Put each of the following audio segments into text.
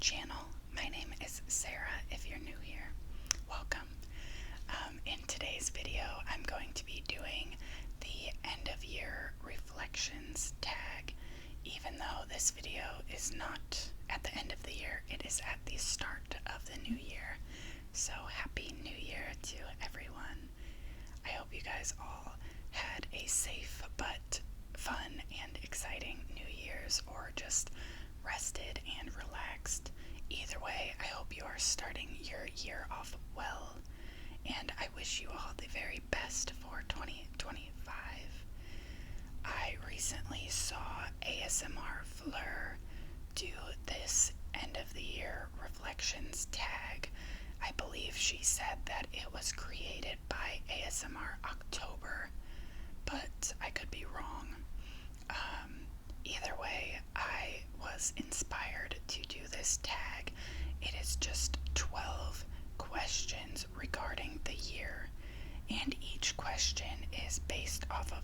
channel. My name is Sarah. If you're new here, welcome. In today's video, I'm going to be doing the end of year reflections tag, even though this video is not at the end of the year, it is at the start of the new year. So happy new year to everyone. I hope you guys all had a safe but fun and exciting New Year's, or just rested and relaxed. Either way, I hope you are starting your year off well, and I wish you all the very best for 2025. I recently saw ASMR Fleur do this end of the year reflections tag. I believe she said that it was created by ASMR October, but I could be wrong. Either way, I was inspired to do this tag. It is just 12 questions regarding the year, and each question is based off of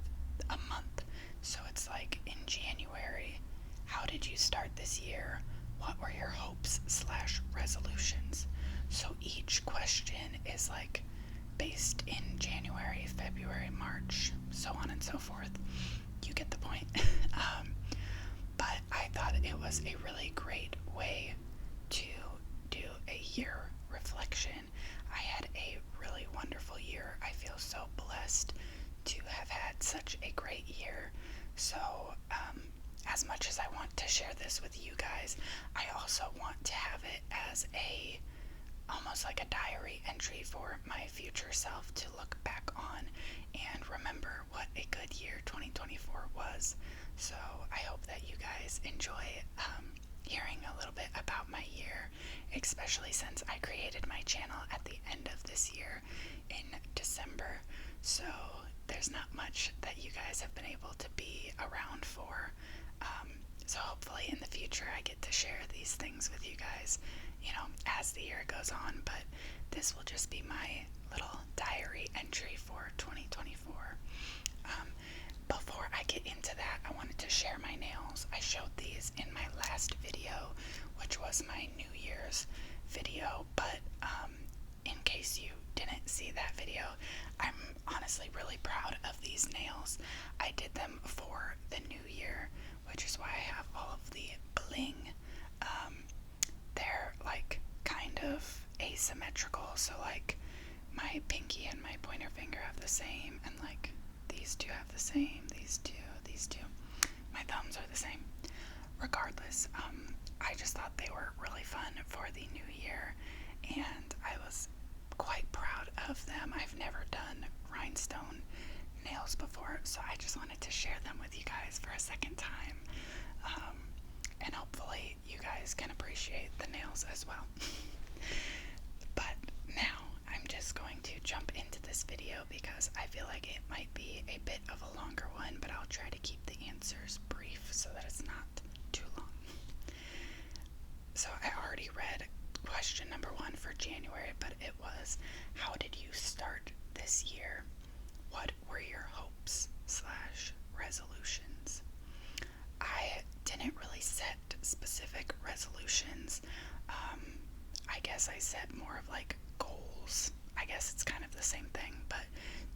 a month. So it's like, in January, how did you start this year? What were your hopes / resolutions? So each question is like based in January, February, March, so on and so forth. You get the point. But I thought it was a really great way to do a year reflection. I had a really wonderful year. I feel so blessed to have had such a great year. So, as much as I want to share this with you guys, I also want to have it as almost like a diary entry for my future self to look back on and remember what a good year 2024 was. So I hope that you guys enjoy hearing a little bit about my year, especially since I created my channel at the end of this year in December. So there's not much that you guys have been able to be around for. So hopefully in the future I get to share these things with you guys, as the year goes on. But this will just be my little diary entry for 2024. Before I get into that, I wanted to share my nails. I showed these in my last video, which was my New Year's video, but in case you didn't see that video, I'm honestly really proud of these nails. I did them for the new year, which is why I have all of the bling. They're like kind of asymmetrical, so like my pinky and my pointer finger have the same, and like these two have the same, these two. My thumbs are the same. Regardless, I just thought they were really fun for the new year, and I was quite proud of them. I've never done rhinestone nails before, so I just wanted to share them with you guys for a second time. And hopefully you guys can appreciate the nails as well. But now I'm just going to jump into this video because I feel like it might be a bit of a longer one, but I'll try to keep the answers brief so that it's not too long. So I already read question number 1 for January, but it was, how did you start this year? What were your hopes / resolutions? I didn't really set specific resolutions. I guess I set more of like goals. I guess it's kind of the same thing, but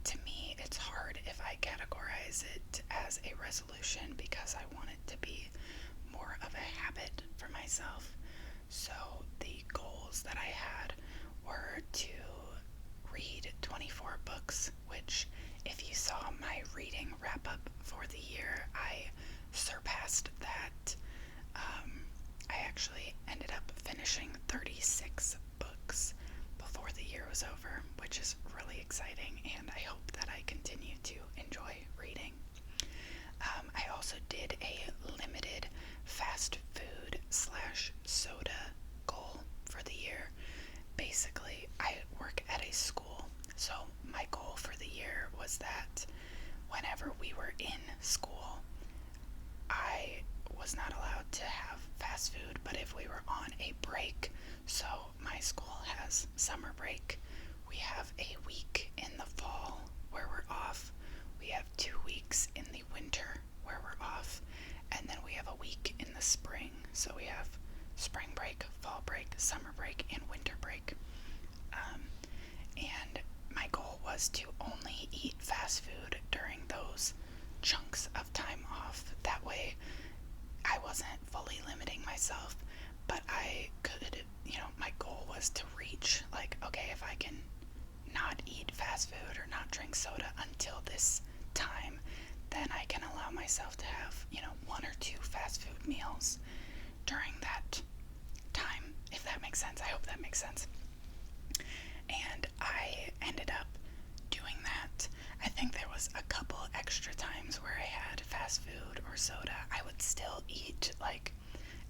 to me it's hard if I categorize it as a resolution because I want it to be more of a habit for myself. So the goals that I had were to read 24 books, which, if you saw my reading wrap up for the year, I surpassed that. I actually ended up finishing 36 books before the year was over, which is really exciting, and I hope that I continue to enjoy reading. I also did a limited fast food / soda goal for the year. Basically, I work at a school, so my goal for the year was that whenever we were in school, I was not allowed to have fast food, but if we were on a break, so my school has summer break, we have a week in the fall where we're off, we have 2 weeks in the winter where we're off, and then we have a week in the spring. So we have spring break, fall break, summer break, and winter break. And my goal was to only eat fast food during those chunks of time off. That way, I wasn't fully limiting myself, but I could, my goal was to reach, like, okay, if I can not eat fast food or not drink soda until this time, then I can allow myself to have, 1 or 2 fast food meals during that time, if that makes sense. I hope that makes sense. And I ended up doing that. I think there was a couple extra times where I had fast food or soda. I would still eat, like,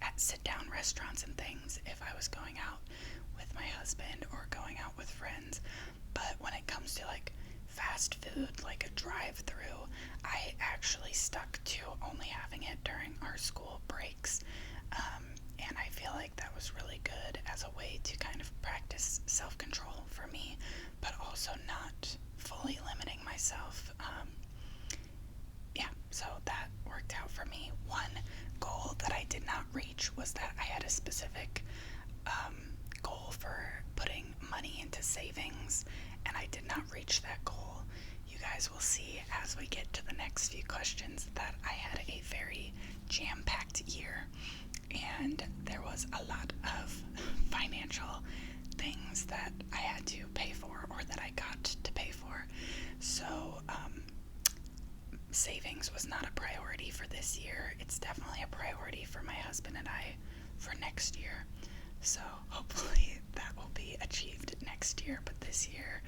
at sit-down restaurants and things if I was going out with my husband or going out with friends. But when it comes to, like, fast food, like a drive-through, I actually stuck to only having it during our school breaks. And I feel like that was really good as a way to kind of practice self-control for me, but also not fully limiting myself. So that worked out for me. One goal that I did not reach was that I had a specific goal for putting money into savings, and I did not reach that goal. You guys will see as we get to the next few questions that I had a very jam-packed year, and there was a lot of financial things that I had to pay for, or that I got to pay for. So savings was not a priority for this year. It's definitely a priority for my husband and I for next year. So hopefully that will be achieved next year, but this year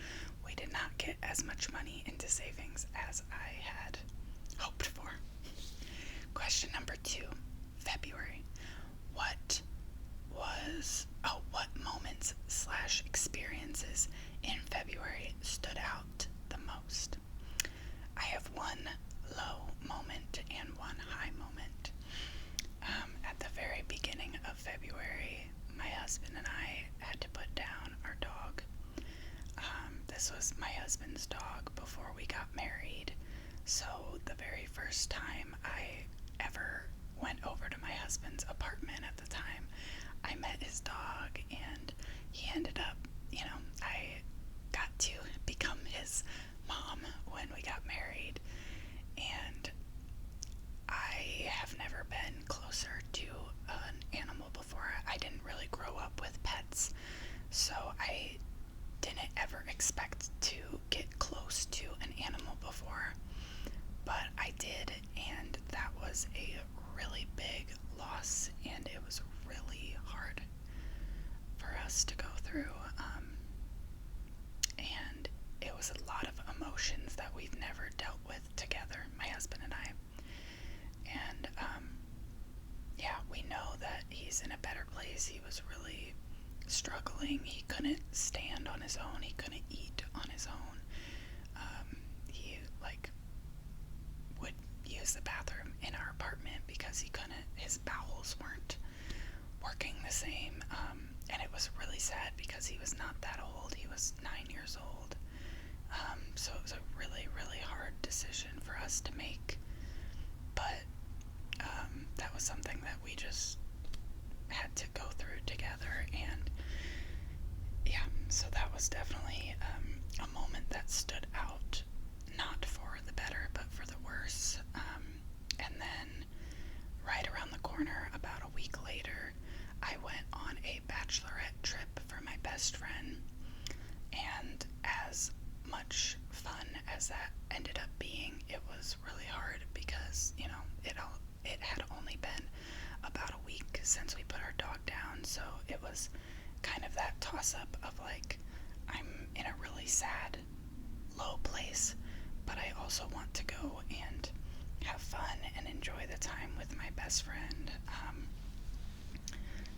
we did not get as much money into savings as I had hoped for. Question number 2, February. What moments / experiences in February stood out the most? I have one low moment and one high moment. At the very beginning of February, my husband and I had to put down our dog. This was my husband's dog before we got married, so the very first time I ever went over to my husband's apartment at the time, I met his dog, and he ended up, I got to become his mom when we got married, and I have never been closer to an animal before. I didn't really grow up with pets, so I didn't ever expect to get close to an animal before, but I did, and that was a really big loss, and it was really hard for us to go through, and it was a lot of emotions that we've never dealt with together, my husband and I. And we know that he's in a better place. He was really struggling. He couldn't stand on his own. He couldn't eat on his own. He would use the bathroom in our apartment because his bowels weren't working the same. And it was really sad because he was not that old. He was 9 years old. So it was a really, really hard decision for us to make. But that was something that we just had to go through together. And so that was definitely a moment that stood out, not for the better, but for the worse. And then right around the corner, about a week later, I went on a bachelorette trip for my best friend. And as much fun as that ended up being, it was really hard because, it had only been about a week since we put our dog down, so it was kind of that toss-up of like, I'm in a really sad, low place, but I also want to go and have fun and enjoy the time with my best friend.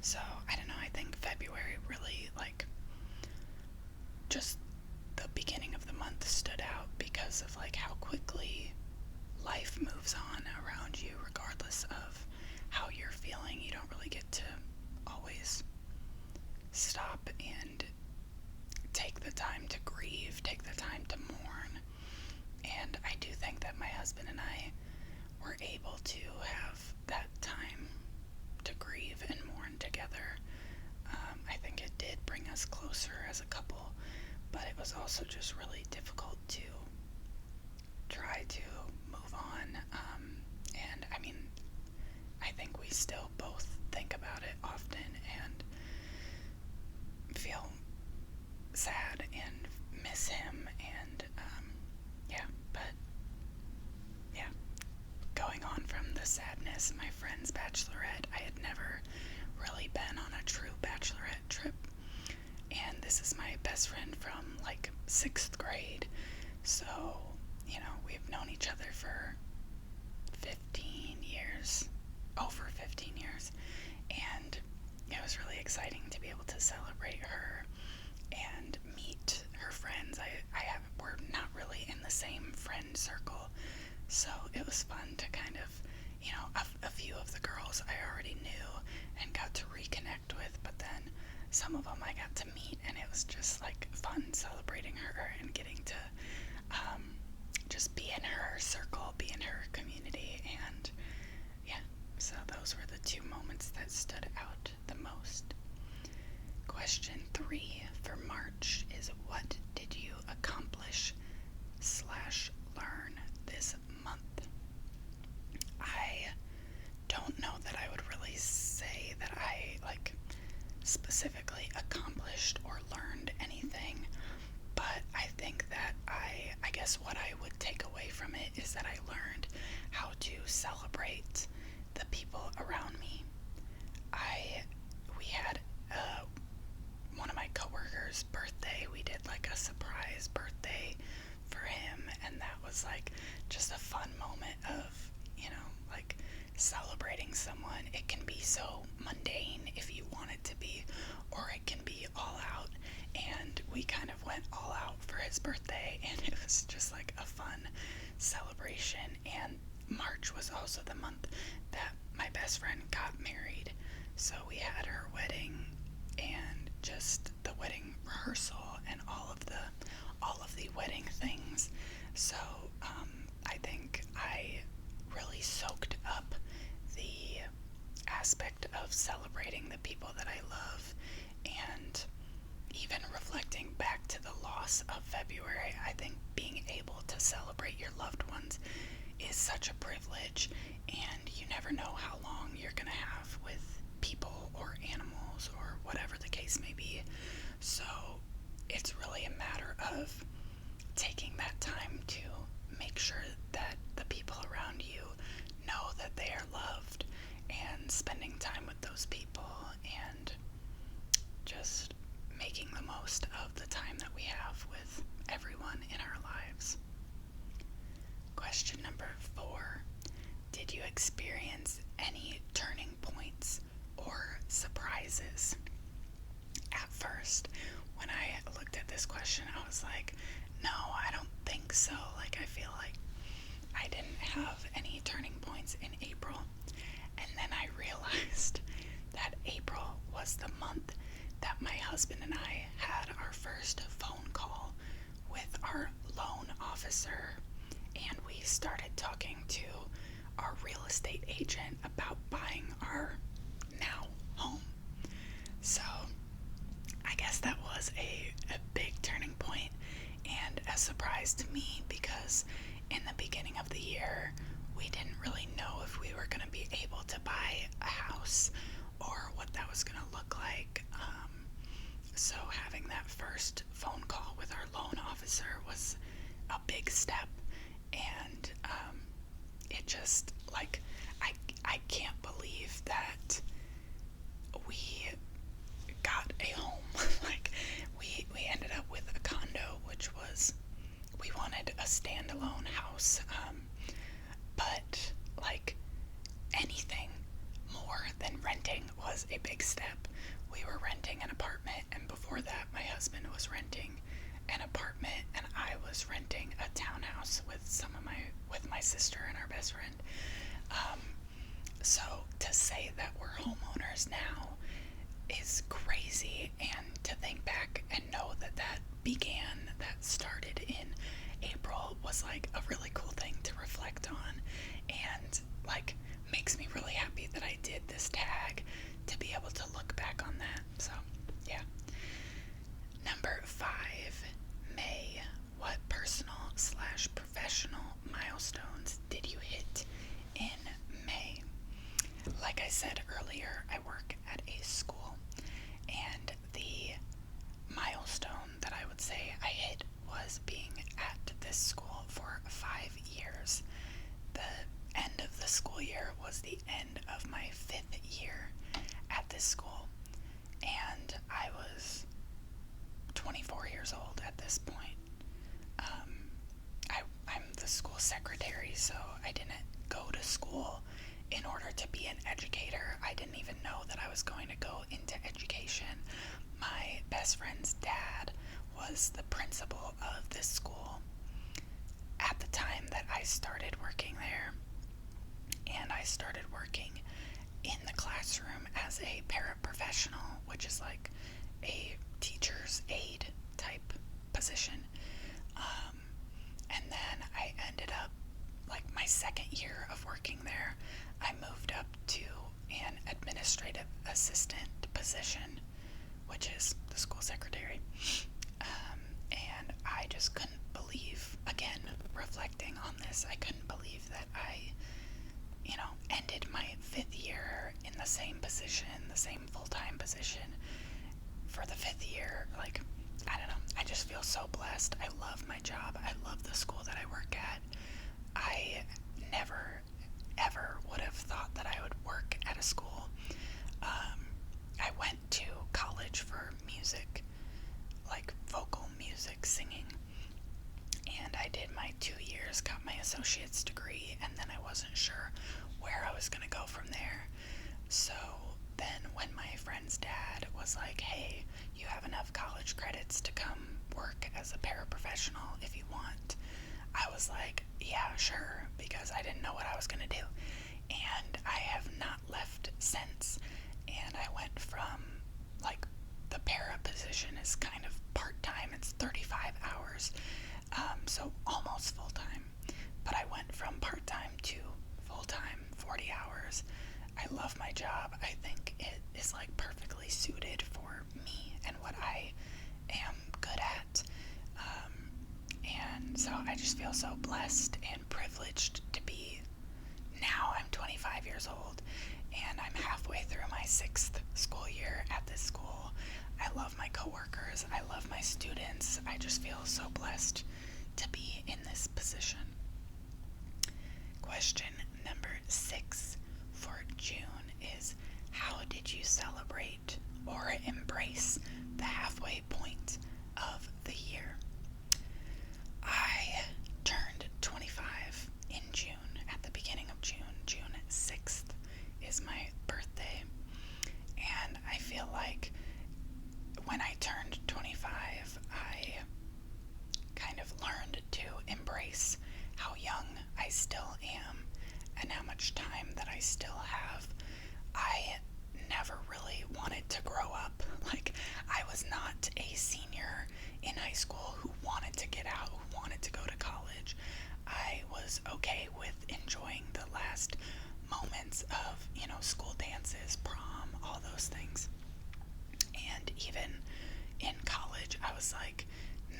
So, I don't know, I think February really, just the beginning of the month stood out because of, how quickly life moves on around you, regardless of how you're feeling. You don't really get to always stop and take the time to grieve, take the time to mourn. And I do think that my husband and I were able to have that time to grieve and mourn together. did bring us closer as a couple, but it was also just really difficult to try to move on. And I mean, I think we still both think about it often and feel sad and miss him, and yeah, but yeah, going on from the sadness, my friend's bachelorette, I had never really been on a true bachelorette trip, and this is my best friend from like 6th grade, so, you know, we've known each other for 15 years, over 15 years, and it was really exciting to be able to celebrate her and meet her friends. We're not really in the same friend circle, so it was fun to kind of, you know, a few of the girls I already knew and got to reconnect with, but then some of them I got to meet, and it was just like fun celebrating her and getting to just be in her circle, be in her community, and yeah, so those were the 2 moments that stood out the most. Question 3 for March is, what did you accomplish / learn this month? I don't know that I would really say that I like specifically accomplished or learned anything, but I think that I guess what I would take away from it is that I learned how to celebrate the people around me. We had one of my coworkers' birthday. We did like a surprise birthday for him, and that was like just a fun moment of, you know, like celebrating someone. It can be so mundane if you want it to be, or it can be all out, and we kind of went all out for his birthday, and it was just like a fun celebration. And March was also the month that my best friend got married, so we had her wedding and just the wedding rehearsal and all of the wedding things. So I think I really soaked up the aspect of celebrating the people that I love, and even reflecting back to the loss of February, I think being able to celebrate your loved ones is such a privilege, and you never know how long you're gonna have with people or animals or whatever the case may be. So it's really a matter of taking that time to make sure that the people around you know that they are loved, and spending time with those people, and just making the most of the time that we have with everyone in our lives. Question number 4. Did you experience any turning points or surprises? At first, when I looked at this question, I was like, no, I don't think so. Like, I feel like I didn't have any turning points in April. And then I realized that April was the month that my husband and I had our first phone call with our loan officer, and we started talking to our real estate agent about buying our now home. So I guess that was a big turning point and a surprise to me, because in the beginning of the year we didn't really know if we were going to be able to buy a house or what that was going to look like. So having that first phone call with our loan officer was a big step, and it just, like, I can't believe that we got a home. Like, we ended up with a condo, which was, we wanted a standalone house, but like anything more than renting was a big step. We were renting an apartment, and before that my husband was renting an apartment, and I was renting a townhouse with my sister and our best friend. So to say that we're homeowners now is crazy, and to think back and know that that started in April was like a really cool thing to reflect on, and like makes me really happy that I did this tag to be able to look back on that. So yeah, this school, and I was 24 years old at this point. I'm the school secretary, so I didn't go to school in order to be an educator. I didn't even know that I was going to go into education. My best friend's dad was the principal of this school at the time that I started working there, and I started working in the classroom as a paraprofessional, which is like a teacher's aide type position. And then I ended up, like my second year of working there, I moved up to an administrative assistant position, which is the school secretary. And I just couldn't believe, again, reflecting on this, I couldn't believe that I, ended my 5th year in the same position, the same full-time position for the 5th year. Like, I don't know, I just feel so blessed. I love my job. I love the school that I work at. I never, ever would have thought that I would work at a school. I went to college for music, like vocal music, singing, and I did my 2 years, got my associate's degree, and then I wasn't sure where I was going to go from there. So then when my friend's dad was like, hey, you have enough college credits to come work as a paraprofessional if you want, I was like, yeah, sure, because I didn't know what I was going to do. And I have not left since. And I went from, like, the para position is kind of part-time. It's 35 hours, so almost full-time. But I went from part-time to full-time, 40 hours. I love my job. I think it is, like, perfectly suited for me and what I am good at. And so I just feel so blessed and privileged to be. Now I'm 25 years old, and I'm halfway through my 6th school year at this school. I love my coworkers. I love my students. I just feel so blessed to be in this position. Question number 6 for June is, how did you celebrate or embrace the halfway point of the year? I turned 25 in June, at the beginning of June. June 6th is my birthday, and I feel like when I turned 25, I kind of learned to embrace how young I still am and how much time that I still have. I never really wanted to grow up. Like, I was not a senior in high school who wanted to get out, who wanted to go to college. I was okay with enjoying the last moments of, school dances, prom, all those things. And even in college, I was like,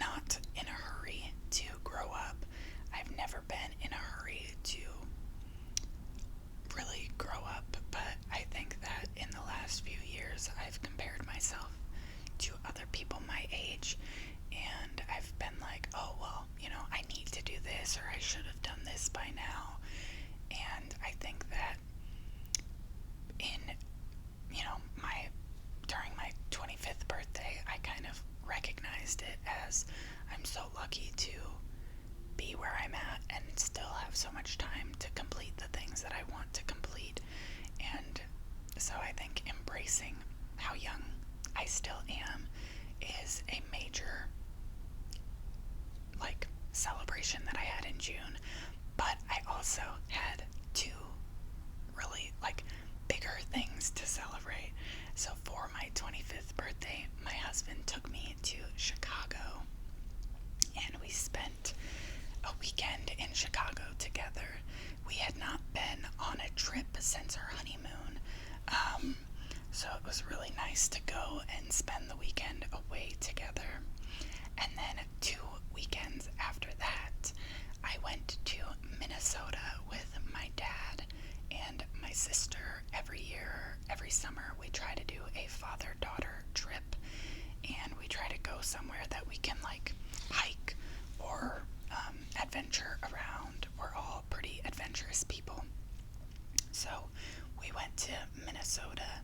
not in a hurry to grow up. I've never been in a hurry to really grow up, but I think that in the last few years, I've compared myself to other people my age, and I've been like, oh, well, I need to do this, or I should have done this by now. And I think that during my 25th birthday, I kind of recognized it as, I'm so lucky to be where I'm at and still have so much time to complete the things that I want to complete. And so I think embracing how young I still am is a major, celebration that I had in June. But I also had 2 really, bigger things to celebrate. So for my 25th birthday, my husband took me to Chicago, and we spent a weekend in Chicago together. We had not been on a trip since our honeymoon, so it was really nice to go and spend the weekend away together. And then 2 weekends after that, I went to Minnesota with my dad and my sister. Every summer, we try to do a father-daughter trip, and we try to go somewhere that we can hike or adventure around. We're all pretty adventurous people. So we went to Minnesota,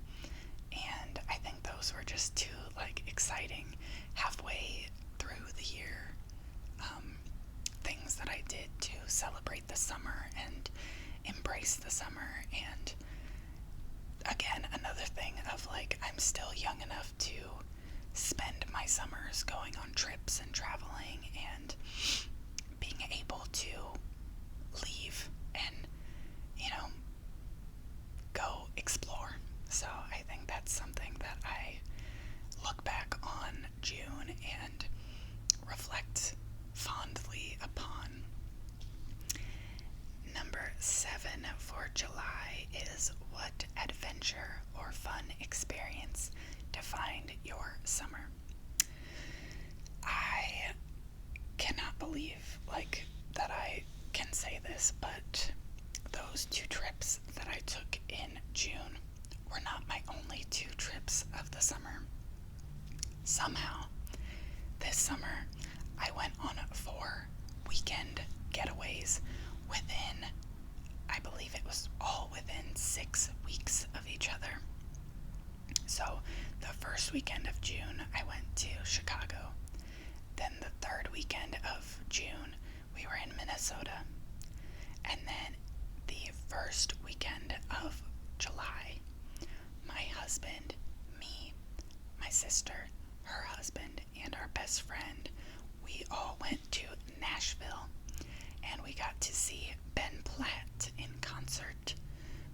summers going on trips and traveling and being able to leave and, go explore. So I think that's something that I look back on June and reflect fondly upon. Number 7 for July is what adventure or fun experience defined your summer? I cannot believe that I can say this, but those 2 trips that I took in June were not my only 2 trips of the summer. Somehow, this summer, I went on 4 weekend getaways within, I believe it was all within 6 weeks of each other. So, the first weekend of June, I went to Chicago. Then the 3rd weekend of June, we were in Minnesota. And then the first weekend of July, my husband, me, my sister, her husband, and our best friend, we all went to Nashville, and we got to see Ben Platt in concert.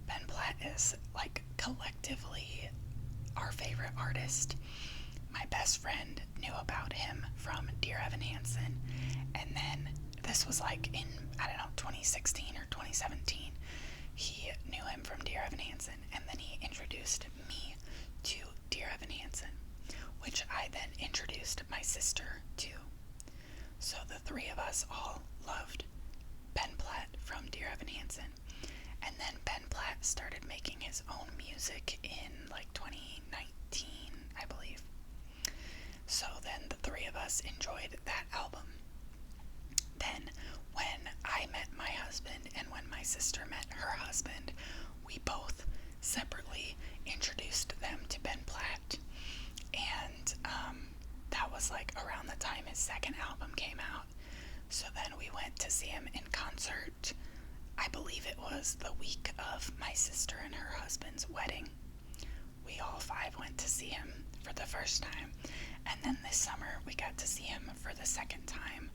Ben Platt is collectively our favorite artist. My best friend knew about him from Dear Evan Hansen, and then this was in, 2016 or 2017. He knew him from Dear Evan Hansen, and then he introduced me to Dear Evan Hansen, which I then introduced my sister to. So the 3 of us all loved Ben Platt from Dear Evan Hansen. And then Ben Platt started making his own music in 2019, I believe. So then the 3 of us enjoyed that album. Then when I met my husband and when my sister met her husband, we both separately introduced them to Ben Platt. And that was around the time his 2nd album came out. So then we went to see him in concert. I believe it was the week of my sister and her husband's wedding. We all 5 went to see him for the first time. And then this summer we got to see him for the 2nd time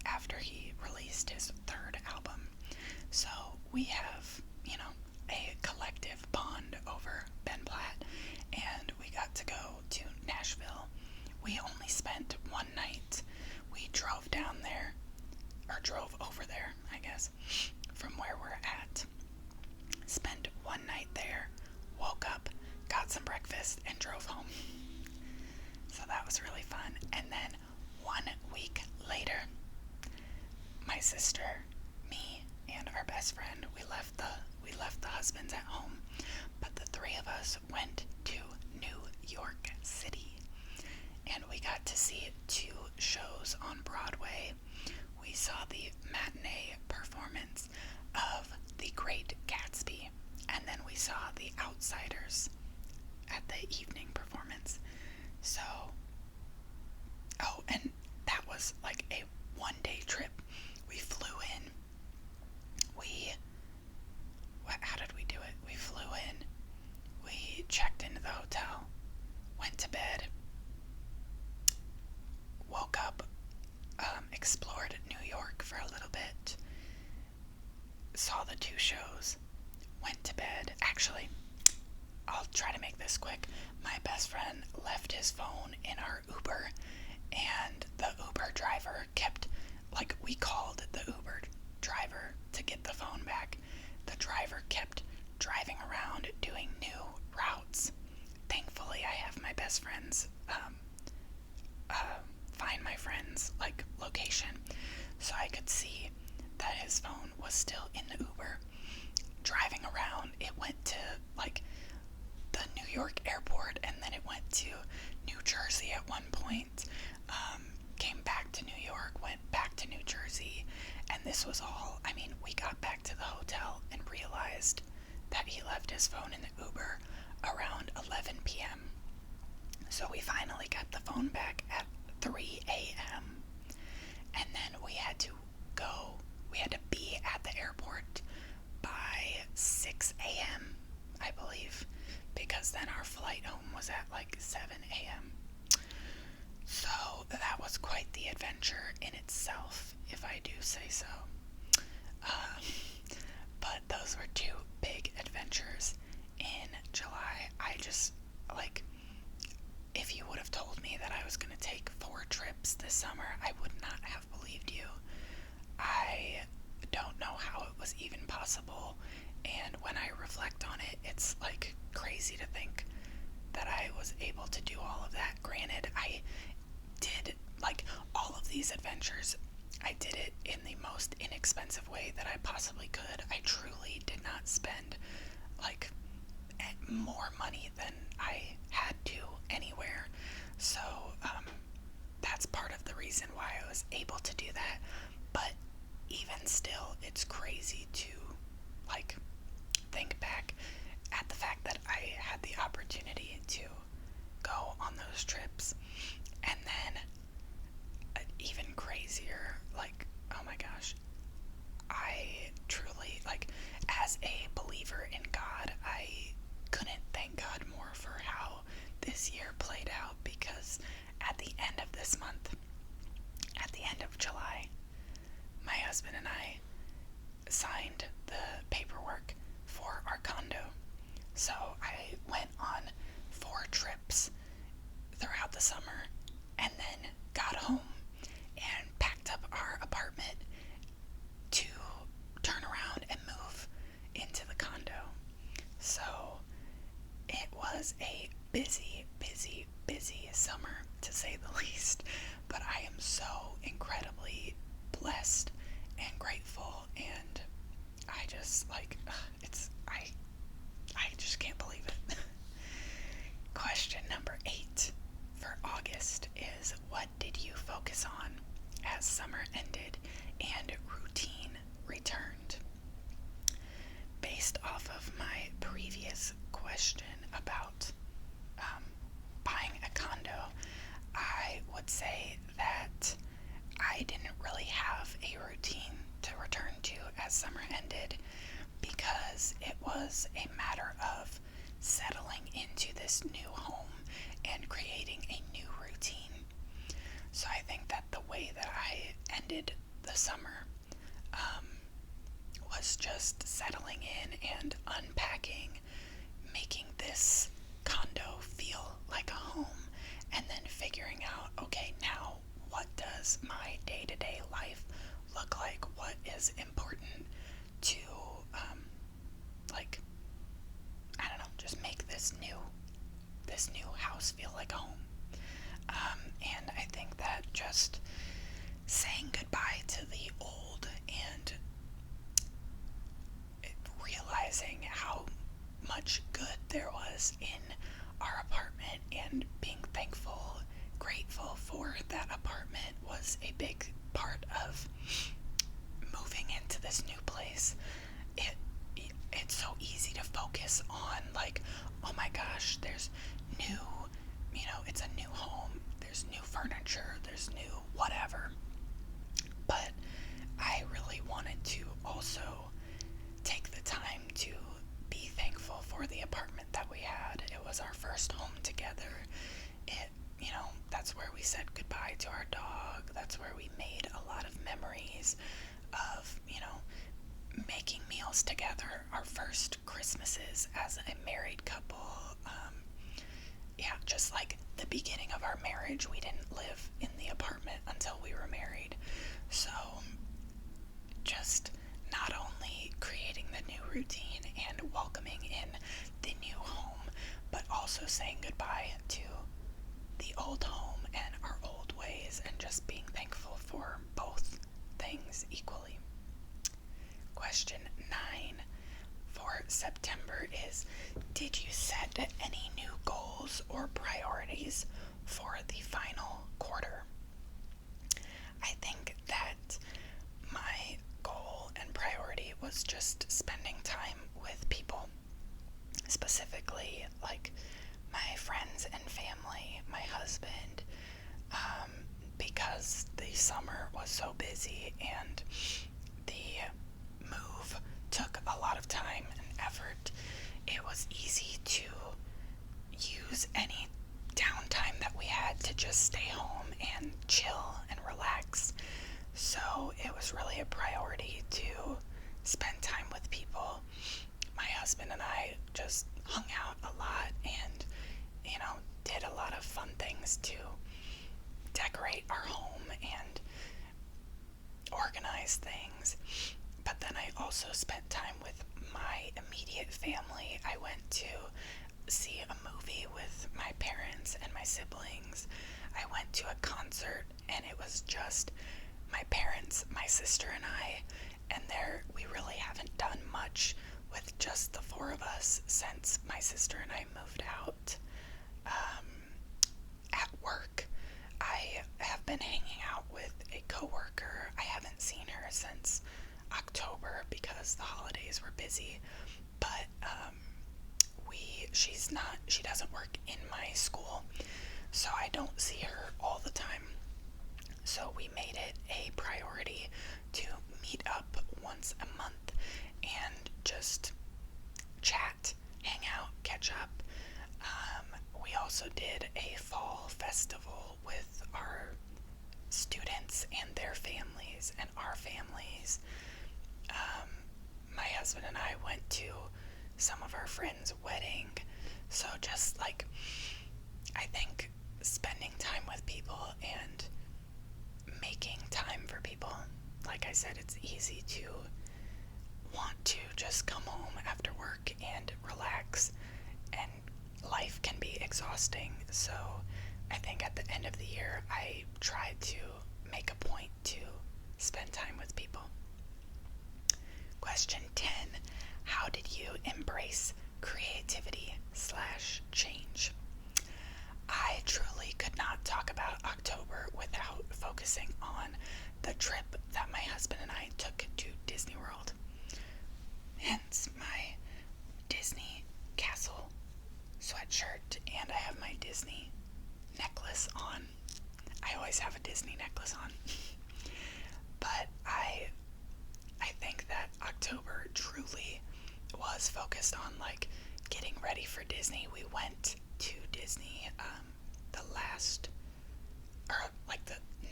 after he released his 3rd album. So we have, a collective bond over Ben Platt, and we got to go to Nashville. We only spent 1 night. We drove down there, or drove over there, I guess, from where we're at. Spent 1 night there, woke up, got some breakfast, and drove home. So that was really fun. And then 1 week later, my sister, me, and our best friend, we left the husbands at home, but the 3 of us went to New York City, and we got to see 2 shows on Broadway. We saw the matinee performance of The Great Gatsby, and then we saw The Outsiders at the evening performance. So, and that was a 1-day trip. We flew in. How did we do it? We flew in. We checked into the hotel, went to bed, woke up, explored New York for a little bit, saw the 2 shows, went to bed. Actually, I'll try to make this quick. My best friend left his phone in our Uber, and the Uber driver kept, we called the Uber driver to get the phone back. The driver kept driving around doing new routes. Thankfully, I have my best friend's, find my friend's, location, so I could see that his phone was still in the Uber. Driving around, it went to, the New York airport, and then it went to New Jersey at one point, came back to New York, went back to New Jersey, and this was all, we got back to the hotel and realized that he left his phone in the Uber around 11 p.m. So we finally got the phone back at 3 a.m. And then we had to be at the airport by 6 a.m., I believe, because then our flight home was at 7 a.m. So that was quite the adventure in itself, if I do say so. Um, but those were two big adventures in July. I just, like, if you would have told me that I was going to take 4 trips this summer, I would not have believed you. I don't know how it was even possible, and when I reflect on it, it's like crazy to think that I was able to do all of that. Granted, I did, like, all of these adventures, I did it in the most inexpensive way that I possibly could. I truly did not spend, like, more money than I had to anywhere. So, that's part of the reason why I was able to do that. But even still, it's crazy to, like, think back at the fact that I had the opportunity to go on those trips. And then, even crazier, like, oh my gosh, I truly, like, as a believer in God, I couldn't thank God more for how this year played out, because at the end of this month, at the end of July, my husband and I signed the paperwork for our condo. So I went on 4 trips throughout the summer, and then got home and packed up our apartment to turn around and move into the condo. So it was a busy, busy, busy summer, to say the least, but I am so incredibly blessed and grateful, and I just, like, I just can't believe it. Question number 8 for August is, what did you focus on as summer ended and routine returned? Based off of my previous question about buying a condo, I would say that I didn't really have a routine to return to as summer ended, because it was a matter of settling into this new home and creating a new routine. So I think that the way that I ended the summer was just settling in and unpacking, making this condo feel like a home, and then figuring out, okay, now what does my day-to-day life look like? What is important to, like, I don't know, just make this new house feel like a home. And I think that just saying goodbye to the old and realizing how much good there was in our apartment and being thankful, grateful for that apartment was a big part of moving into this new place. It's so easy to focus on, like, oh my gosh, there's new, it's a new home, there's new furniture, there's new whatever. But I really wanted to also take the time to be thankful for the apartment that we had. It was our first home together. That's where we said goodbye to our dog. That's where we made a lot of memories of, making meals together, our first Christmases as a married couple. Just like the beginning of our marriage, we didn't live in the apartment until we were married. So just not only creating the new routine and welcoming in the new home, but also saying goodbye to the old home and our old ways, and just being thankful for both things equally. Question 9 for September is, did you set any new goals or priorities for the final quarter? I think that my goal and priority was just spending time with people, specifically like my friends and family, my husband, because the summer was so busy and the move took a lot of time and effort. It was easy to use any downtime that we had to just stay home and chill and relax. So it was really a priority to spend time with people. My husband and I just hung out a lot and, did a lot of fun things to decorate our home and organize things. But then I also spent time with my immediate family. I went to see a movie with my parents and my siblings. I went to a concert, and it was just my parents, my sister, and I. And we really haven't done much with just the four of us since my sister and I moved out. At work, I have been hanging out with a coworker. I haven't seen her since October because the holidays were busy, but she doesn't work in my school, so I don't see her all the time. So we made it a priority to meet up once a month and just chat, hang out, catch up. We also did a fall festival with our students and their families and our families. My husband and I went to some of our friends' wedding. So just I think spending time with people and making time for people. Like I said, it's easy to want to just come home after work and relax, and life can be exhausting. So I think at the end of the year, I try to make a point to spend time with people. Question 10. How did you embrace creativity/change? I truly could not talk about October without focusing on the trip that my husband and I took to Disney World. Hence my Disney castle sweatshirt, and I have my Disney necklace on. I always have a Disney necklace on. But I think that October truly was focused on getting ready for Disney. We went to Disney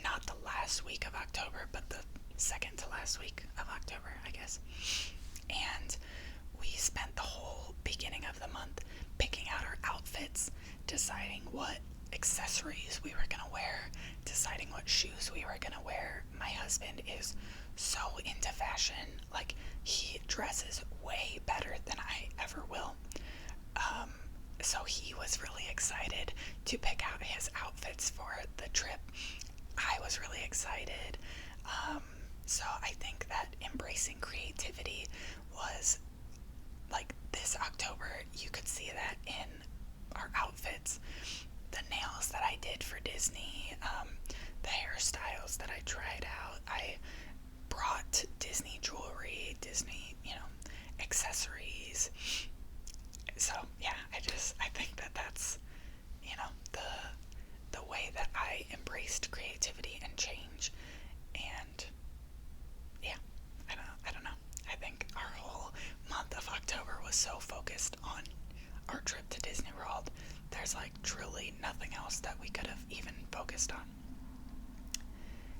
not the last week of October, but the second to last week of October, I guess. And we spent the whole beginning of the month picking out our outfits, deciding what accessories we were going to wear, deciding what shoes we were going to wear. My husband is so into fashion. He dresses way better than I ever will. So he was really excited to pick out his outfits for the trip. I was really excited. So I think that embracing creativity was this October. You could see that in our outfits, the nails that I did for Disney, the hairstyles that I tried out. I brought Disney jewelry, Disney, accessories. So yeah, I think that that's, the way that I embraced creativity and change. And yeah, I don't know. I think our whole month of October was so focused on our trip to Disney World. There's truly nothing else that we could have even focused on.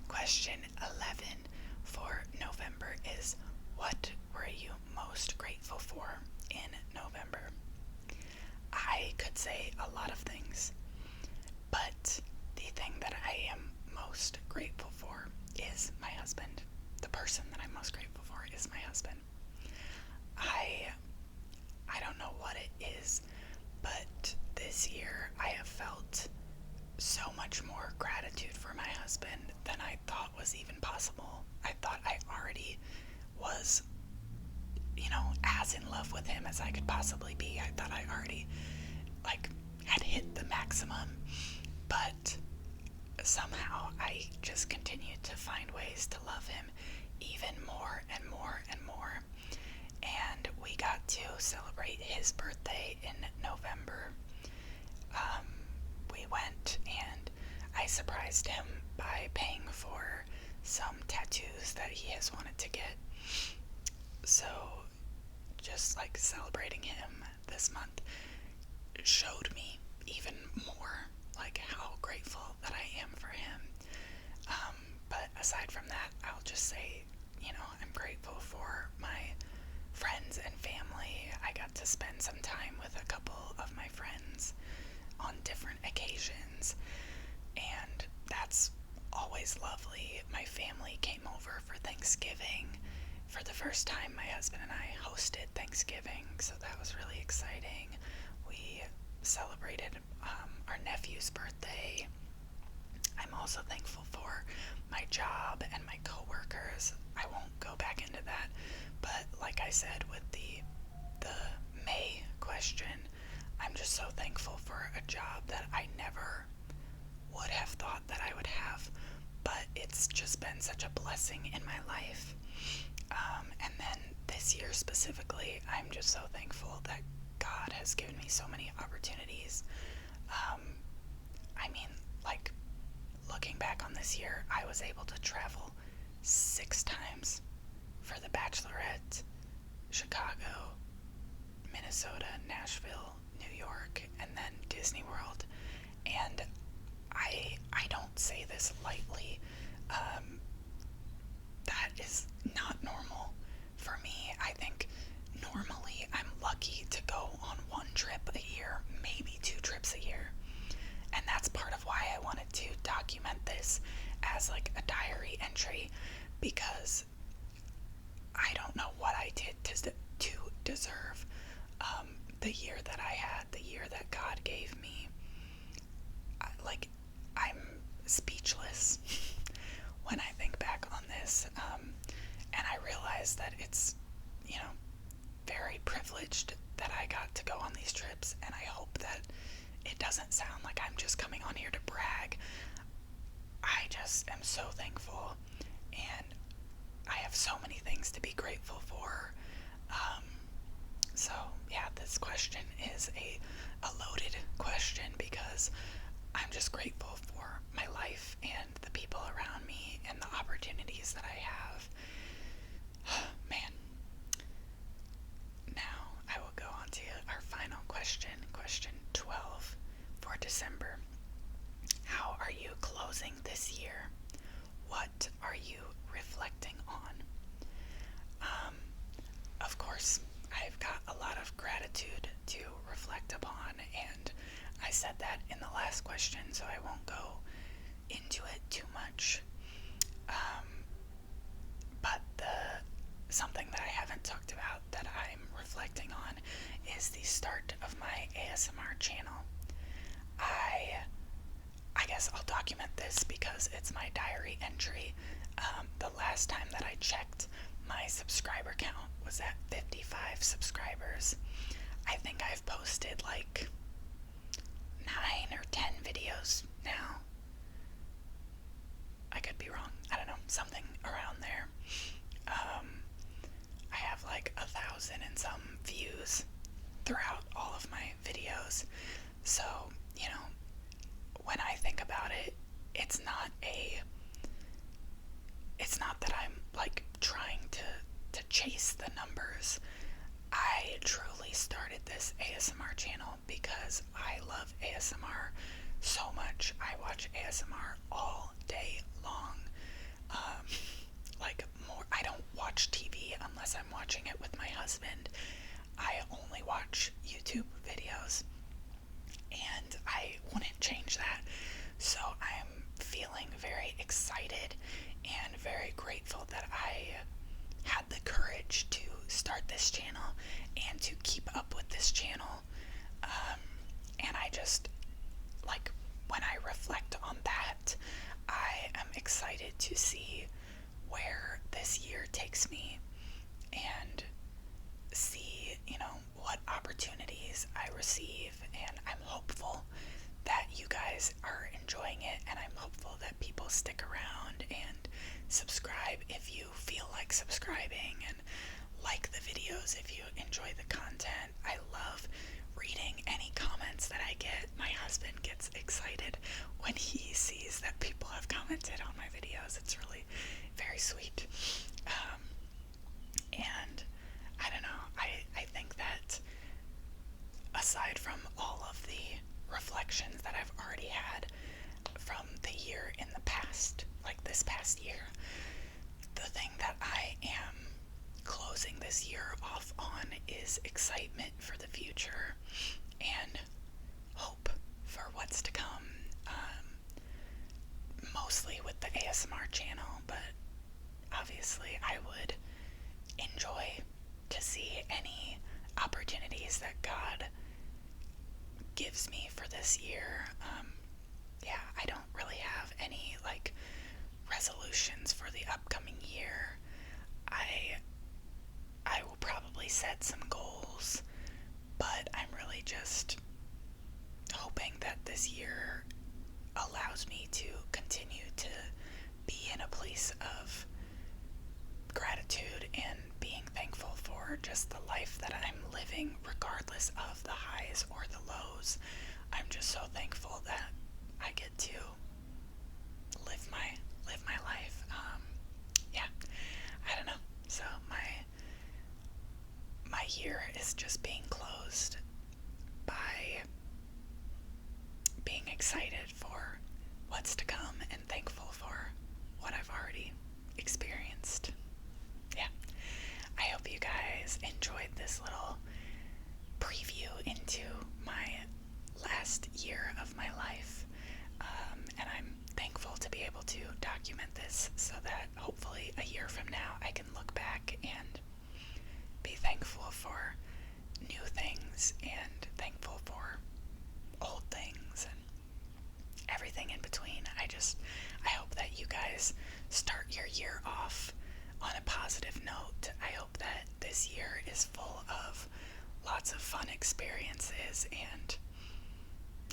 Question 11 for November is, what were you most grateful for in November? I could say a lot of things, but the thing that I am most grateful for is my husband. The person that I'm most grateful for is my husband. I don't know what it is, but this year I have felt so much more gratitude for my husband than I thought was even possible. I thought I already was, as in love with him as I could possibly be. I thought I already, had hit the maximum, but somehow I just continued to find ways to love him even more and more and more. And we got to celebrate his birthday in November. We went and I surprised him by paying for some tattoos that he has wanted to get. So just celebrating him this month showed me even more how grateful that friends, and that's always lovely. My family came over for Thanksgiving. For the first time, my husband and I hosted Thanksgiving, so that was really exciting. We celebrated our nephew's birthday. I'm also thankful for my job and my coworkers. I won't go back into that, but like I said with the May question, I'm just so thankful for a job that I never would have thought that I would have, but it's just been such a blessing in my life. And then this year specifically, I'm just so thankful that God has given me so many opportunities. I mean, like, looking back on this year, I was able to travel 6 times for The Bachelorette: Chicago, Minnesota, Nashville, New York, and then Disney World. And I don't say this lightly. That is not normal for me. I think normally I'm lucky to go on 1 trip a year, maybe 2 trips a year. And that's part of why I wanted to document this as like a diary entry, because I don't know what I did to deserve the year that I had, the year that God gave me. I'm speechless when I think back on this, and I realize that it's, very privileged that I got to go on these trips, and I hope that it doesn't sound like I'm just coming on here to brag. I just am so thankful, and I have so many things to be grateful for. So yeah, this question is a loaded question, because I'm just grateful for my life and the people around me and the opportunities that I have. Man. Now I will go on to our final question, question 12 for December. How are you closing this year? What are you reflecting on? Of course, I've got a lot of gratitude to reflect upon, and I said that in the last question, so I won't go into it too much. But something that I haven't talked about that I'm reflecting on is the start of my ASMR channel. I guess I'll document this because it's my diary entry. The last time that I checked, my subscriber count was at 55 subscribers. I think I've posted like 9 or 10 videos now. I could be wrong. I don't know. Something around there. I have like 1,000 and some views throughout all of my videos. So, when I think about it, it's not that I'm like trying to chase the numbers. I truly started this ASMR channel because I love ASMR so much. I watch ASMR all day long. I don't watch TV unless I'm watching it with my husband. I only watch YouTube videos, and I wouldn't change that. So I'm feeling very excited and very grateful that I had the courage to start this channel and to keep up with this channel. And I just, when I reflect on that, I am excited to see where this year takes me and see, what opportunities I receive. And I'm hopeful that you guys are enjoying it, and I'm hopeful that people stick around and subscribe if you feel like subscribing, and like the videos if you enjoy the content. I love reading any comments that I get. My husband gets excited when he sees that people have commented on my videos. It's really very sweet. And I don't know, I think that aside from all of the reflections that I've already had from the year in the past, like this past year, the thing that I am closing this year off on is excitement for the future and hope for what's to come. gives me for this year. Yeah, I don't really have any like resolutions for the upcoming year. I will probably set some goals, but I'm really just hoping that this year allows me to continue to be in a place of gratitude and being thankful for just the life that I'm living, regardless of the highs or the lows. I'm just so thankful that I get to live my life. Yeah, I don't know. So my year is just being closed by being excited for what's to come and thankful for what I've already experienced. Yeah, I hope you guys enjoyed this little preview into my last year of my life. And I'm thankful to be able to document this so that hopefully a year from now I can look back and be thankful for new things and thankful for old things and everything in between. I hope that you guys start your year off on a positive note. I hope that this year is full of lots of fun experiences, and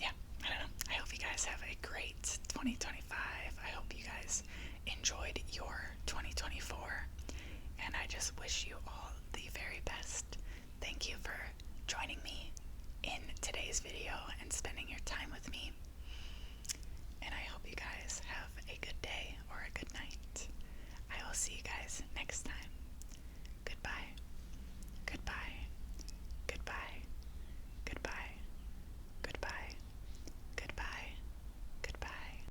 yeah, I don't know. I hope you guys have a great 2025. I hope you guys enjoyed your 2024, and I just wish you all the very best. Thank you for joining me in today's video and spending your time with me.